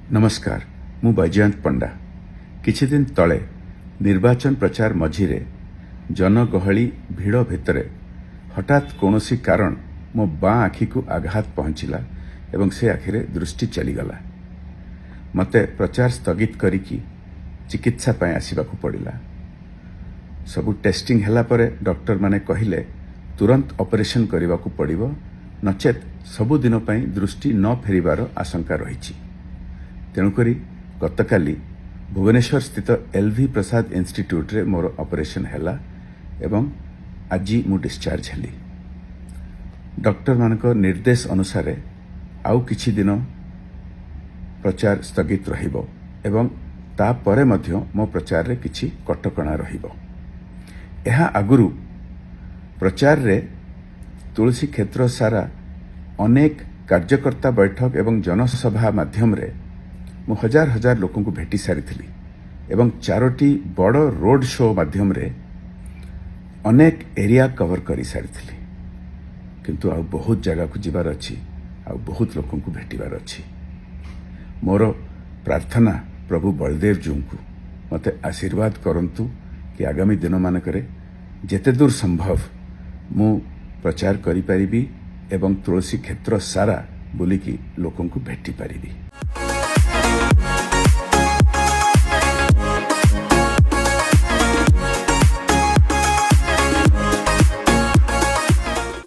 नमस्कार मु बैजयंत पंडा किछि दिन तले निर्वाचन प्रचार मझिरे जनगहली भिड़ भितरे हठात कौनसी कारण मो बाँ आखि को आघात पहुंचला एवं से आखिरे दृष्टि चलीगला। मते प्रचार स्थगित करिकी चिकित्सा पाए आसिबाकू पड़िला। सबु टेस्टिंग हैला परे डॉक्टर माने कहिले तुरंत ऑपरेशन करिबाकू पड़िबो, नचेत सबु दिन पाई दृष्टि न फेरिबार आशंका रहिछि। तेणुकरी गतकाली भुवनेश्वर स्थित एलवी प्रसाद इंस्टीट्यूट रे मोर ऑपरेशन हैला एवं आजी मु डिस्चार्ज हेली। डॉक्टर मानक निर्देश अनुसार आउ किछि दिन प्रचार स्थगित रहिबो एवं ता परे मध्य मो प्रचार रे किछि कटकणा रहिबो। एहा आगुरु प्रचार रे तुलसी क्षेत्र सारा अनेक कार्यकर्ता बैठक एवं जनसभा माध्यम रे मु हजार हजार लोकों को भेटी सारी एवं 4टी बड़ रोड शो माध्यम रे अनेक एरिया कवर करी सारी, किंतु आ बहुत जगह को जीवार अच्छी, आ बहुत लोकों को भेटिबार अच्छी। मोर प्रार्थना प्रभु बलदेव जी को मते आशीर्वाद करंतु कि आगामी दिन मानकरे जेते दूर संभव मु प्रचार करि परिबी एवं तुलसी क्षेत्र सारा बुलिकी लोकों को भेटी परिबी।